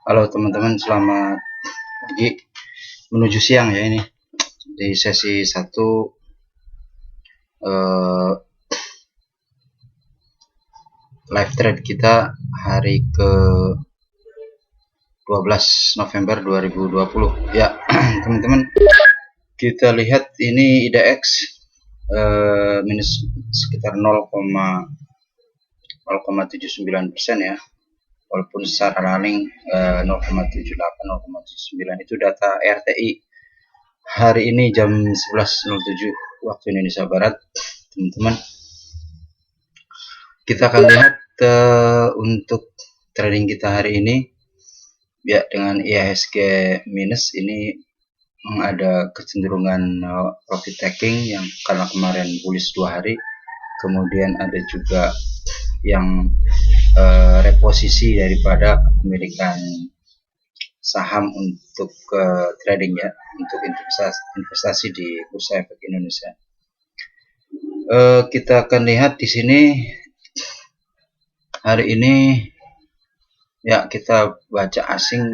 Halo teman-teman, selamat pagi menuju siang ya. Ini di sesi 1 live trade kita hari ke 12 November 2020 ya. Teman-teman, kita lihat ini IDX minus sekitar 0,79% ya, walaupun secara running 0,78 0,79. Itu data RTI hari ini jam 11.07 waktu Indonesia Barat. Teman-teman, kita akan lihat untuk trading kita hari ini ya, dengan IHSG minus ini ada kecenderungan profit taking yang karena kemarin bullish 2 hari, kemudian ada juga yang reposisi daripada kepemilikan saham untuk trading ya, untuk investasi di Bursa Efek Indonesia. Kita akan lihat di sini hari ini ya, kita baca asing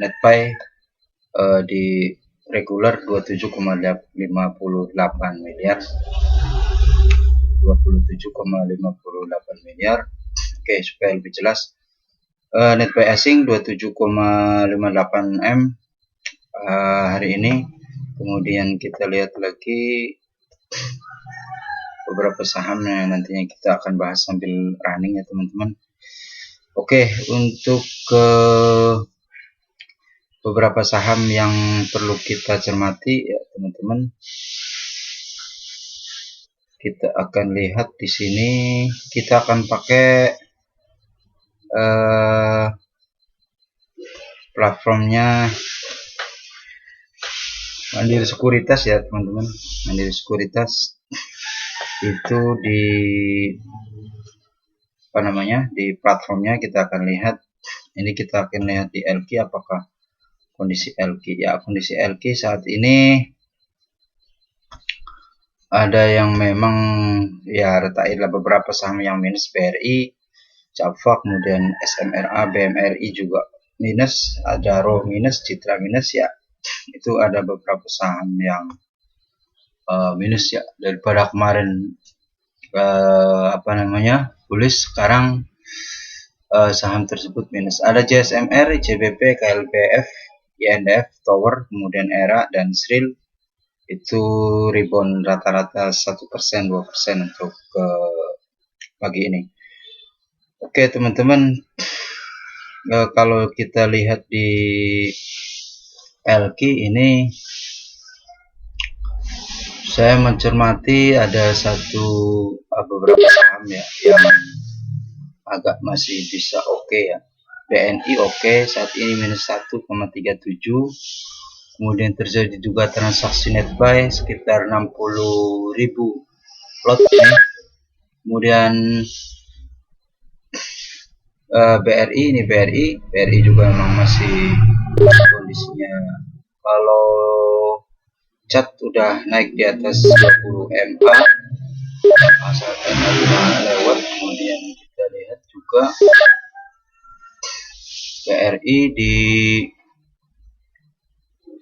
net buy di regular 27,58 miliar. 27,58 miliar. Oke, supaya lebih jelas, net buy asing 27,58 M hari ini. Kemudian kita lihat lagi beberapa saham yang nantinya kita akan bahas sambil running ya teman-teman. Oke, untuk beberapa saham yang perlu kita cermati ya teman-teman, kita akan lihat di sini. Kita akan pakai platformnya Mandiri Sekuritas ya teman-teman. Mandiri Sekuritas itu di di platformnya kita akan lihat. Ini kita akan lihat di LQ, apakah kondisi LQ ya. Kondisi LQ saat ini ada yang memang ya retailah beberapa saham yang minus, BRI, Java, kemudian SMRA, BMRI juga minus, ada RO minus, Citra minus ya. Itu ada beberapa saham yang minus ya, daripada kemarin bullish, sekarang saham tersebut minus. Ada JSMR, JBP, KLPF, INDF, Tower, kemudian ERA dan SRIL. Itu rebound rata-rata 1% 2% untuk pagi ini. Oke teman-teman, kalau kita lihat di LQ ini, saya mencermati ada beberapa saham ya yang agak masih bisa oke ya. BNI oke, saat ini minus 1,37. Kemudian terjadi juga transaksi net buy sekitar 60.000 lot ini. Kemudian BRI juga memang masih kondisinya, kalau cat udah naik di atas 20 MA, saat MA lewat. Kemudian kita lihat juga BRI di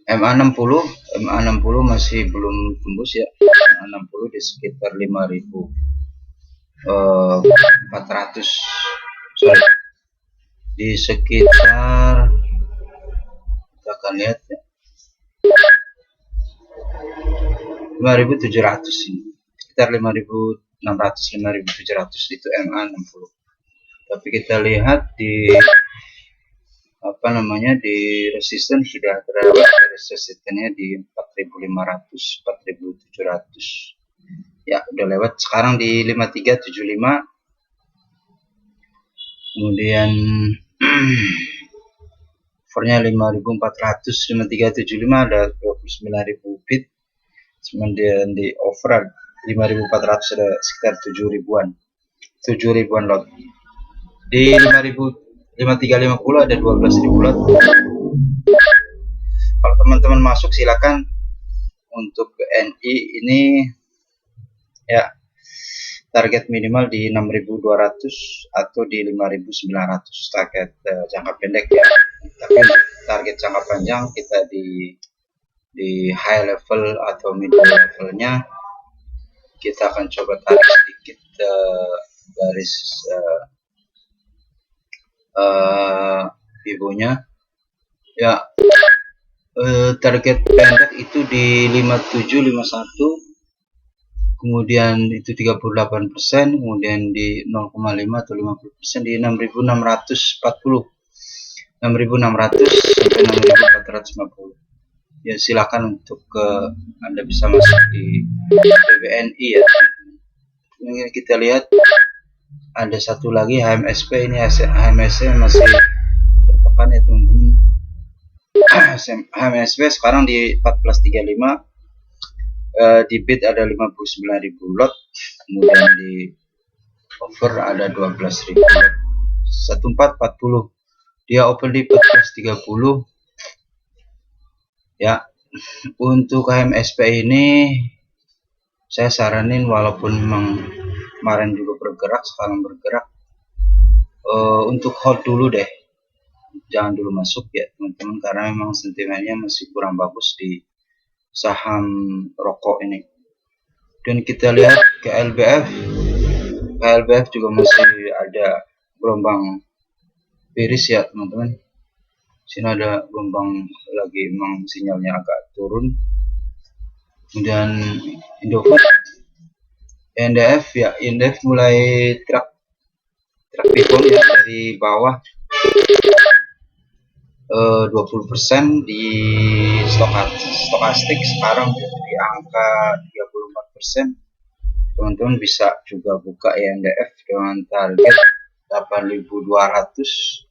MA60 masih belum tembus ya. MA60 di sekitar 5.400, di sekitar, kita akan lihat ya, 5.700 ini, sekitar 5.600 5.700 itu MA60. Tapi kita lihat di di resisten sudah terlewat, resistennya di 4.500 4.700 ya, udah lewat. Sekarang di 5375. Kemudian overnya 5.400, 5375 ada 29.000 bit. Kemudian di over 5.400 ada sekitar 7.000-an lot. Di 5350 ada 12.000 lot. Kalau teman-teman masuk silakan. Untuk BNI ini ya, target minimal di 6.200 atau di 5.900 target jangka pendek ya. Tapi target jangka panjang kita di high level atau middle levelnya kita akan coba tarik sedikit garis pivonya ya. Target pendek itu di 5751, kemudian itu 38%, kemudian di 0,5 atau 50% di 6640, 6600 sampai 6450. Ya silakan untuk Anda bisa masuk di BBNI ya. Ini kita lihat ada satu lagi HMSP, ini HMSP masih tertekan ya teman-teman. HMSP sekarang di 1435, di bid ada 59.000 lot, kemudian di over ada 12.000 lot. 1440 dia open di 1430 ya. Untuk HMSP ini saya saranin, walaupun memang kemarin juga bergerak, sekarang bergerak, untuk hold dulu deh, jangan dulu masuk ya teman-teman, karena memang sentimennya masih kurang bagus di saham rokok ini. Dan kita lihat KLBF juga masih ada gelombang bearish ya teman-teman. Sini ada gelombang lagi, memang sinyalnya agak turun. Kemudian Indofood, NDF ya, NDF mulai track pivot ya dari bawah 20% di stokastik, sekarang di angka 34%. Teman-teman bisa juga buka NDF dengan target 8.200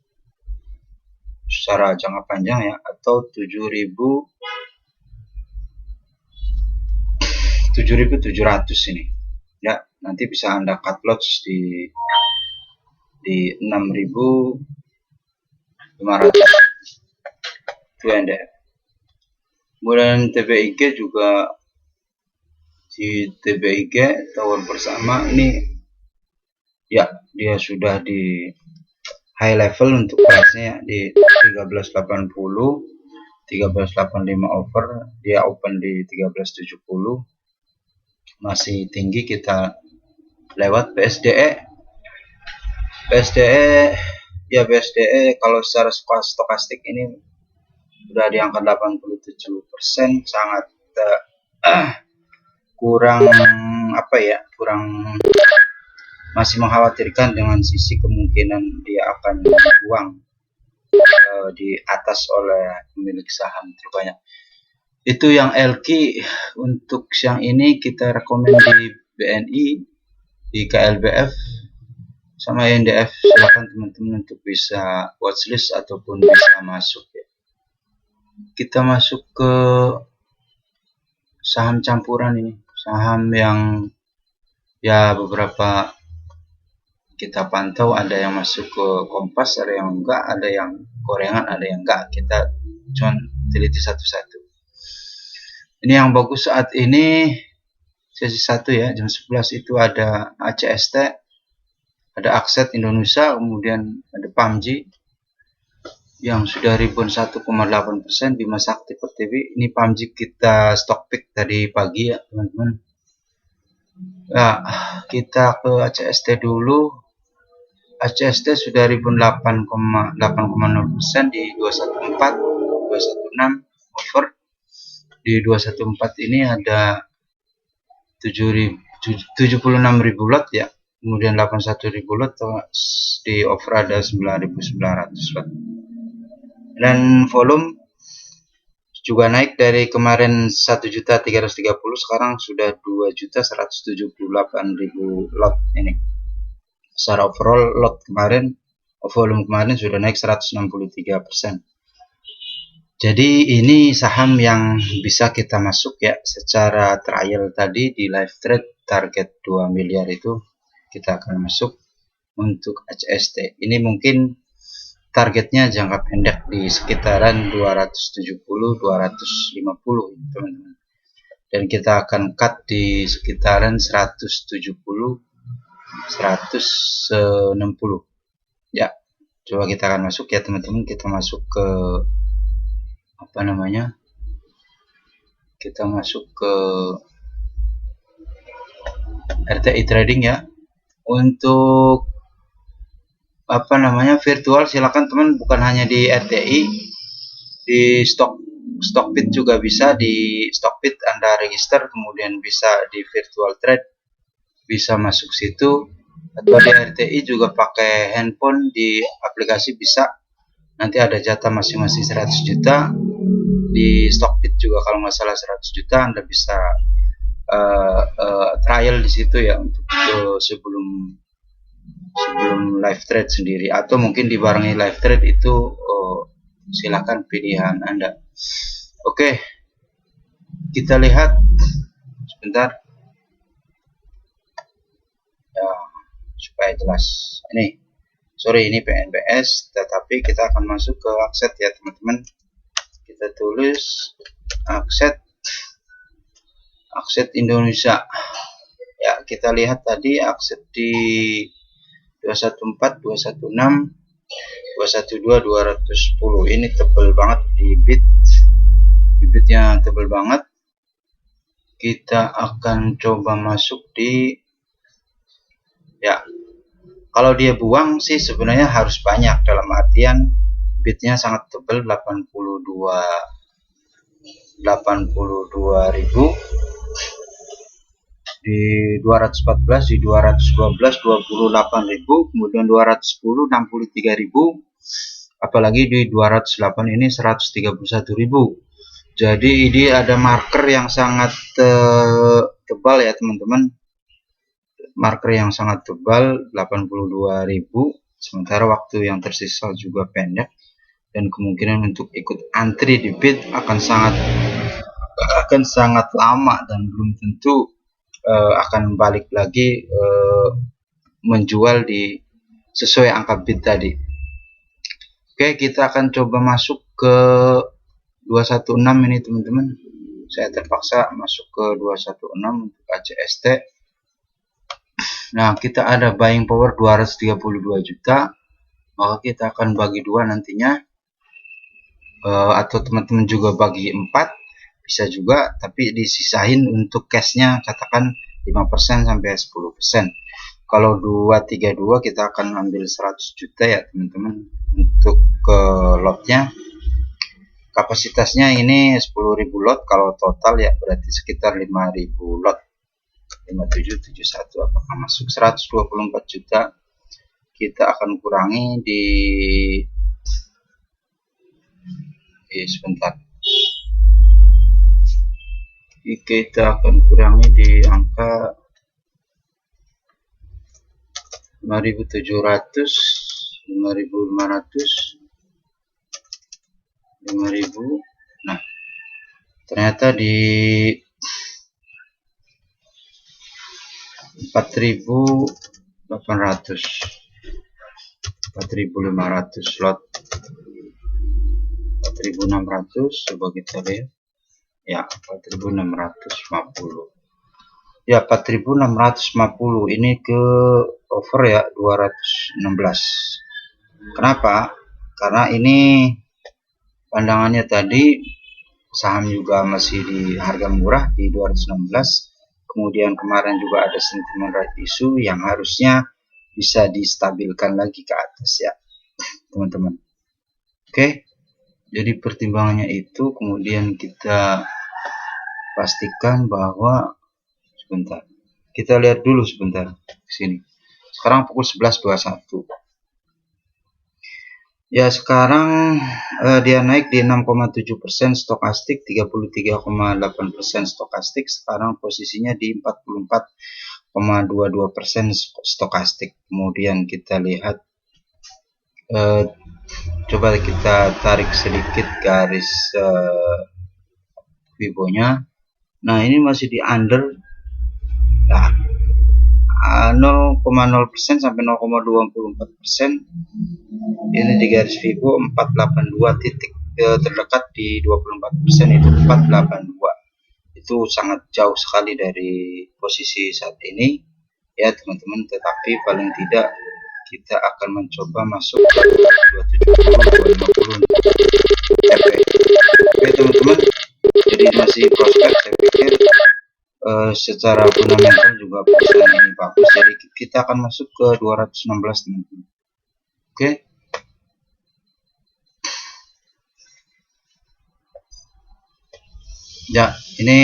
secara jangka panjang ya, atau 7.700 ini ya. Nanti bisa Anda cut loss di 6.500 itu NDF. Kemudian TBIG juga, di TBIG tower bersama ini ya, dia sudah di high level untuk price-nya di 1380, 1385 over, dia open di 1370, masih tinggi. Kita lewat BSDE ya. BSDE kalau secara stokastik ini sudah di angka 87%, sangat kurang masih mengkhawatirkan dengan sisi kemungkinan dia akan dibuang di atas oleh pemilik saham terbanyak. Itu yang LQ. Untuk siang ini kita rekomend di BNI, di KLBF sama NDF. Silakan teman-teman untuk bisa watchlist ataupun bisa masuk ya. Kita masuk ke saham campuran ini, saham yang ya beberapa kita pantau, ada yang masuk ke Kompas, ada yang enggak, ada yang gorengan, ada yang enggak. Kita cuma teliti satu-satu. Ini yang bagus saat ini sesi 1 ya, jam 11 itu ada ACST, ada Akset Indonesia, kemudian ada PAMJI yang sudah rebound 1,8%, Bima Sakti Pertiwi. Ini PAMJI kita stock pick tadi pagi ya teman-teman. Nah, kita ke ACST dulu. ACST sudah rebound 8,0% di 214, 216 over. Di 214 ini ada 76.000 lot ya, kemudian 81.000 lot, di over ada 9.900 lot. Dan volume juga naik dari kemarin 1.330, sekarang sudah 2.178.000 lot ini. Secara overall lot kemarin, volume kemarin sudah naik 163%. Jadi ini saham yang bisa kita masuk ya secara trial. Tadi di live trade target 2 miliar itu kita akan masuk. Untuk HST ini mungkin targetnya jangka pendek di sekitaran 270-250 teman-teman, dan kita akan cut di sekitaran 170-160 ya. Coba kita akan masuk ya teman-teman, kita masuk ke apa namanya, kita masuk ke RTI trading ya. Untuk apa namanya, virtual, silakan teman, bukan hanya di RTI, di Stockbit juga bisa. Di Stockbit Anda register, kemudian bisa di virtual trade, bisa masuk situ, atau di RTI juga pakai handphone di aplikasi bisa. Nanti ada jatah masing-masing 100 juta. Di Stockbit juga kalau nggak salah 100 juta, Anda bisa trial di situ ya, untuk sebelum live trade sendiri, atau mungkin dibarengi live trade itu silakan, pilihan Anda. Oke, kita lihat sebentar ya, supaya jelas. Ini PNBS, tetapi kita akan masuk ke Akset ya teman-teman. Kita tulis Akset Indonesia ya. Kita lihat tadi Akset di 214, 216, 212, 210 ini tebel banget di bibitnya, tebel banget. Kita akan coba masuk di ya, kalau dia buang sih sebenarnya harus banyak, dalam artian bibitnya sangat tebal, 82.000 di 214, di 212 28.000, kemudian 210 63.000, apalagi di 208 ini 131.000. Jadi ini ada marker yang sangat tebal ya teman-teman, marker yang sangat tebal, 82.000, sementara waktu yang tersisa juga pendek, dan kemungkinan untuk ikut antri di bid akan sangat lama, dan belum tentu akan balik lagi menjual di sesuai angka bid tadi. Oke, kita akan coba masuk ke 216 ini teman-teman. Saya terpaksa masuk ke 216 untuk ACST. Nah, kita ada buying power 232 juta, maka kita akan bagi dua nantinya, atau teman-teman juga bagi 4 bisa juga, tapi disisain untuk cashnya, katakan 5% sampai 10%. Kalau 232 kita akan ambil 100 juta ya teman-teman untuk ke lotnya. Kapasitasnya ini 10.000 lot, kalau total ya berarti sekitar 5.000 lot. 5771 apakah masuk? 124 juta kita akan kurangi di sebentar, kita akan kurangi di angka 5.700, 5.500, 5.000. Nah, ternyata di 4.800, 4.500 slot, 4.600. Coba kita lihat ya, 4.650 ya, 4.650 ini ke over ya 216. Kenapa? Karena ini pandangannya tadi saham juga masih di harga murah di 216, kemudian kemarin juga ada sentimen right issue yang harusnya bisa distabilkan lagi ke atas ya teman-teman. Oke, jadi pertimbangannya itu, kemudian kita pastikan bahwa, sebentar, kita lihat dulu sebentar sini. Sekarang pukul 11.21 ya. Sekarang dia naik di 6,7% stokastik, 33,8% stokastik. Sekarang posisinya di 44,22% stokastik. Kemudian kita lihat, coba kita tarik sedikit garis Fibonya. Nah, ini masih di under nah, 0,0% sampai 0,24%. Ini di garis Fibo 482, titik terdekat di 24% itu 482. Itu sangat jauh sekali dari posisi saat ini ya teman-teman, tetapi paling tidak kita akan mencoba masuk ke 270 250 TP. Oke teman-teman, jadi masih prospek, saya pikir secara fundamental juga perusahaan ini bagus, jadi kita akan masuk ke 216 teman-teman. Oke. Ya, ini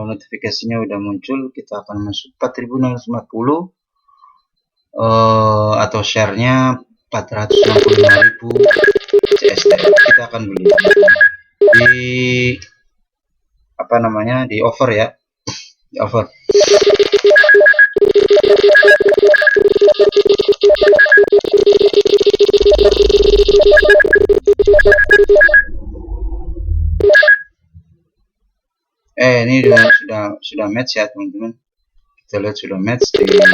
notifikasinya udah muncul, kita akan masuk 4.650 atau share-nya 465.000 CST. Kita akan beli di apa namanya, di offer ya, di offer. Ini sudah match ya teman-teman. Kita lihat sudah match di DI.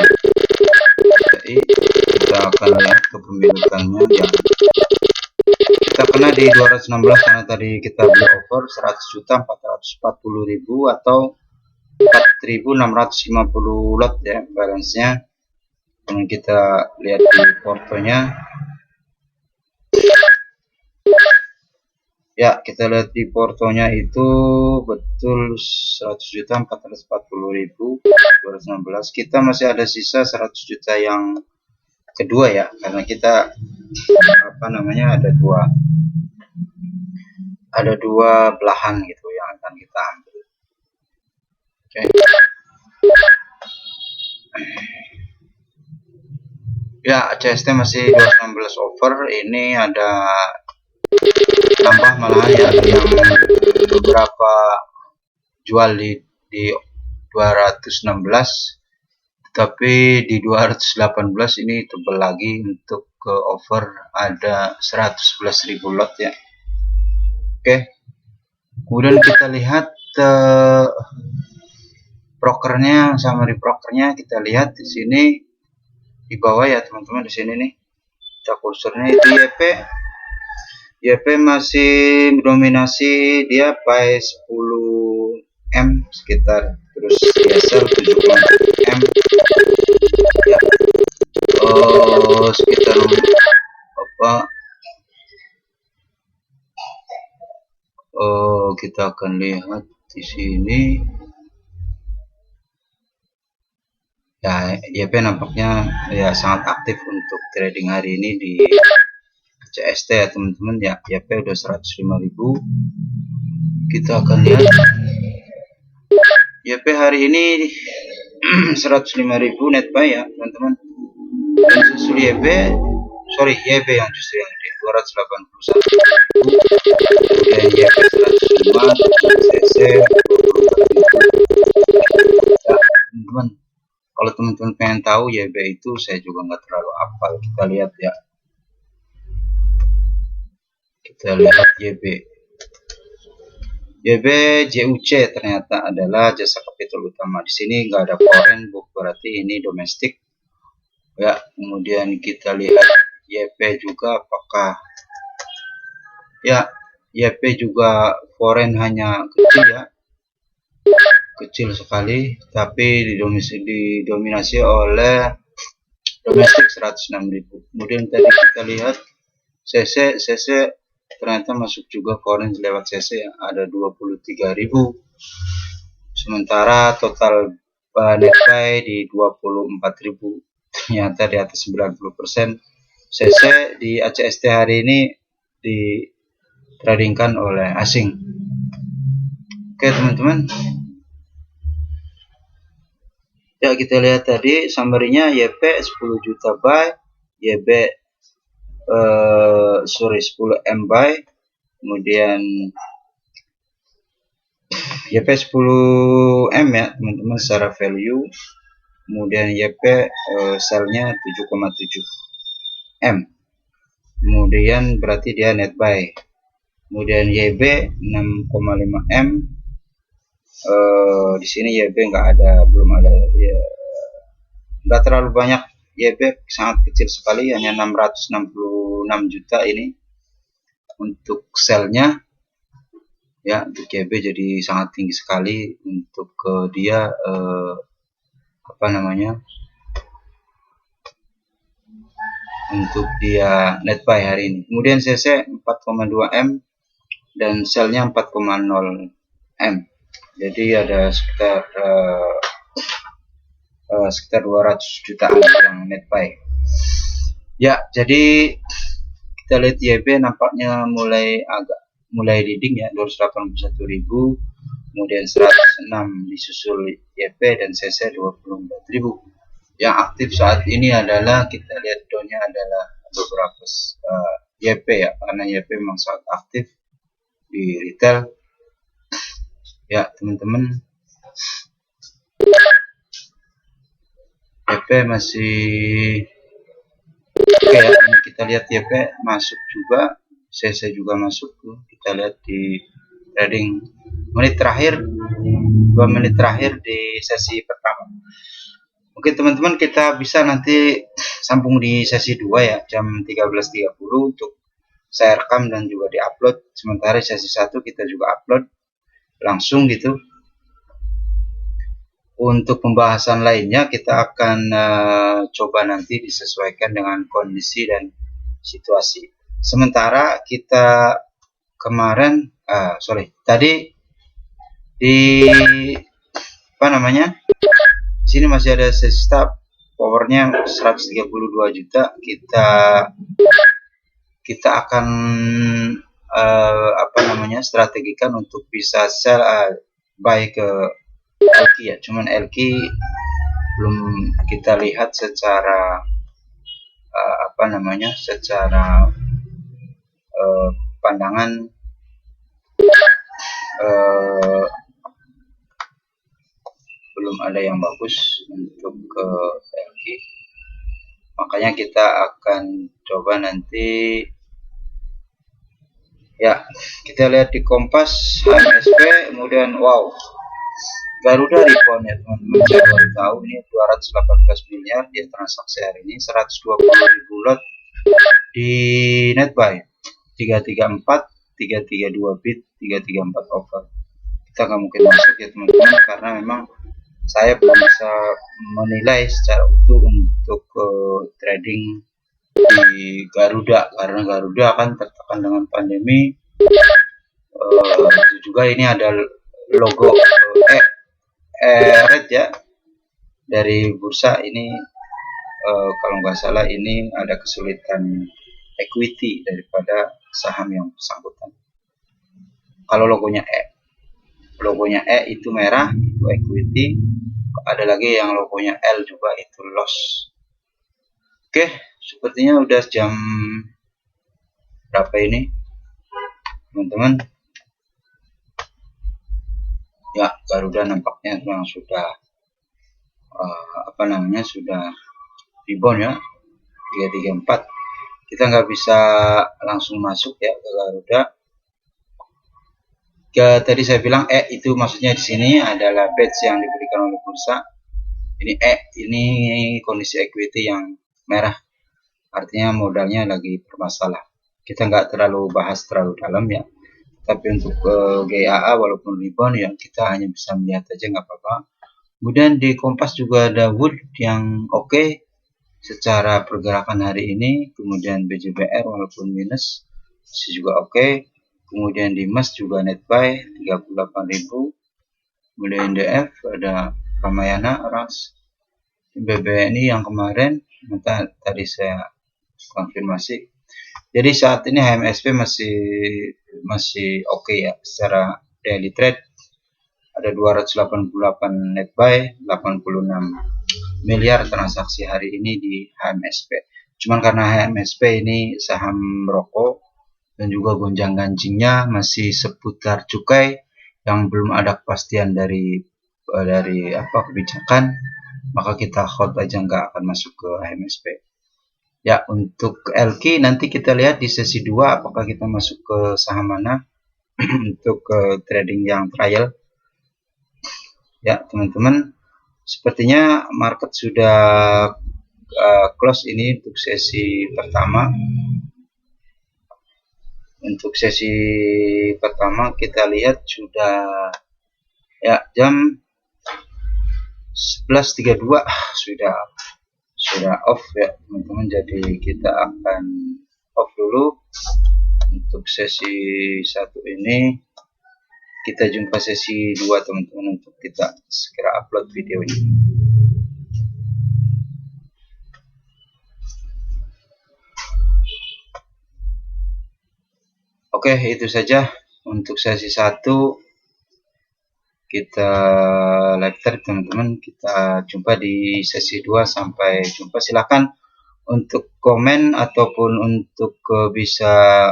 Kita akan lihat kepemilikannya ya. Kita kena di 216 karena tadi kita beli over 100.440.000 atau 4.650 lot ya balance-nya. Dan kita lihat di portonya. Ya, kita lihat di portonya itu betul 100.440.000 216. Kita masih ada sisa 100 juta yang kedua ya, karena kita apa namanya ada dua belahan gitu yang akan kita ambil. Oke. Ya, CST masih 216 over. Ini ada tambah malahan ya, yang beberapa jual di 216, tapi di 218 ini tebal lagi untuk ke over ada 111.000 lot ya. Oke, kemudian kita lihat brokernya, summary brokernya kita lihat di sini di bawah ya teman-teman. Di sini nih kita kursornya itu YP masih dominasi, dia buy 10 M sekitar, terus DSL 70 M ya, sekitar apa, kita akan lihat di sini ya. YP nampaknya ya sangat aktif untuk trading hari ini di CST ya teman-teman ya. YP udah 105.000. Kita akan lihat YP hari ini 105.000 net buy ya teman-teman. Dan susul YB yang justru yang di 281.000, kemudian YP 105, CC ya teman-teman. Kalau teman-teman pengen tahu YB itu, saya juga nggak terlalu hafal. Kita lihat ya, kita lihat YB JUC ternyata adalah jasa kapital utama. Di sini nggak ada foreign book, berarti ini domestik ya. Kemudian kita lihat YP juga, apakah ya YP juga foreign hanya kecil ya, kecil sekali, tapi didominasi oleh domestik 106.000. Kemudian tadi kita lihat CC ternyata masuk juga foreign lewat CC ya, ada 23.000. Sementara total net buy di 24.000, ternyata di atas 90%. CC di ACST hari ini ditradingkan oleh asing. Oke teman-teman, ya kita lihat tadi summary-nya. YP 10 juta buy, YB 10 M buy, kemudian YP 10 M ya teman-teman secara value, kemudian YP sell-nya 7,7 M, kemudian berarti dia net buy. Kemudian YB 6,5 M, di sini YB belum ada ya, nggak terlalu banyak. YB sangat kecil sekali, hanya 666 juta ini untuk sell-nya ya. Untuk YB jadi sangat tinggi sekali untuk dia apa namanya, untuk dia net buy hari ini. Kemudian CC 4,2 M dan sell-nya 4,0 M. Jadi ada sekitar 200 jutaan yang net buy. Ya, jadi kita lihat YB nampaknya mulai leading ya, 281.000, kemudian 106 disusul YP dan CC 24.000. Yang aktif saat ini adalah kita lihat downnya adalah beberapa YP ya, karena YP memang sangat aktif di retail ya teman-teman. YP masih oke ya, ini kita lihat YP masuk juga, CC juga masuk tuh. Kita lihat di trading menit terakhir, 2 menit terakhir di sesi pertama. Oke teman-teman, kita bisa nanti sambung di sesi 2 ya, jam 13.30 untuk saya rekam dan juga diupload. Sementara sesi 1 kita juga upload langsung gitu. Untuk pembahasan lainnya kita akan coba nanti disesuaikan dengan kondisi dan situasi. Sementara kita kemarin tadi di sini masih ada sesi stop, powernya 132 juta. Kita akan strategikan untuk bisa sell buy ke LQ ya, cuman LQ belum kita lihat secara secara pandangan belum ada yang bagus untuk ke LQ, makanya kita akan coba nanti ya. Kita lihat di Kompas HMSP, kemudian wow, Garuda rebound ya teman-teman. Saya baru tahu ini 218 miliar dia transaksi hari ini, 120.000 lot di net buy, 334, 332 bid, 334 over. Kita nggak mungkin masuk ya teman-teman, karena memang saya belum bisa menilai secara utuh untuk trading di Garuda, karena Garuda akan tertekan dengan pandemi. Itu juga ini ada logo red ya dari bursa ini. Kalau nggak salah ini ada kesulitan equity daripada saham yang bersangkutan. Kalau logonya E itu merah, itu equity. Ada lagi yang logonya L juga, itu loss. Oke, sepertinya udah jam berapa ini teman-teman ya. Garuda nampaknya memang sudah sudah rebound ya, 334. Kita nggak bisa langsung masuk ya ke Garuda. Tadi saya bilang itu maksudnya di sini adalah batch yang diberikan oleh bursa. Ini ini kondisi equity yang merah, artinya modalnya lagi bermasalah. Kita nggak terlalu bahas terlalu dalam ya, tapi untuk GAA walaupun rebound ya kita hanya bisa melihat aja, nggak apa-apa. Kemudian di Kompas juga ada Wood yang oke secara pergerakan hari ini. Kemudian BJBR walaupun minus masih juga oke. Kemudian di Mas juga net buy 38.000. Kemudian DF ada Ramayana, Ras, BBNI yang kemarin tadi saya konfirmasi. Jadi saat ini HMSP masih oke ya secara daily trade. Ada 288 net buy, 86 miliar transaksi hari ini di HMSP. Cuman karena HMSP ini saham rokok dan juga gonjang-ganjingnya masih seputar cukai yang belum ada kepastian dari kebijakan, maka kita hold aja, nggak akan masuk ke HMSP. Ya, untuk LQ nanti kita lihat di sesi 2 apakah kita masuk ke saham mana untuk trading yang trial. Ya, teman-teman, sepertinya market sudah close ini untuk sesi pertama. Untuk sesi pertama kita lihat sudah ya jam 11.32 sudah off ya teman-teman, jadi kita akan off dulu untuk sesi 1 ini. Kita jumpa sesi 2 teman-teman untuk kita segera upload video ini. Oke, itu saja untuk sesi 1 kita live thread teman-teman. Kita jumpa di sesi 2, sampai jumpa. Silahkan untuk komen ataupun untuk bisa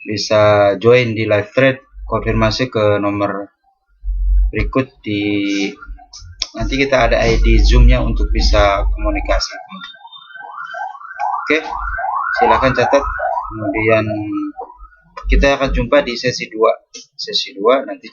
bisa join di live thread, konfirmasi ke nomor berikut. Nanti kita ada ID Zoom-nya untuk bisa komunikasi. Oke, silahkan catat. Kemudian kita akan jumpa di sesi 2 nanti.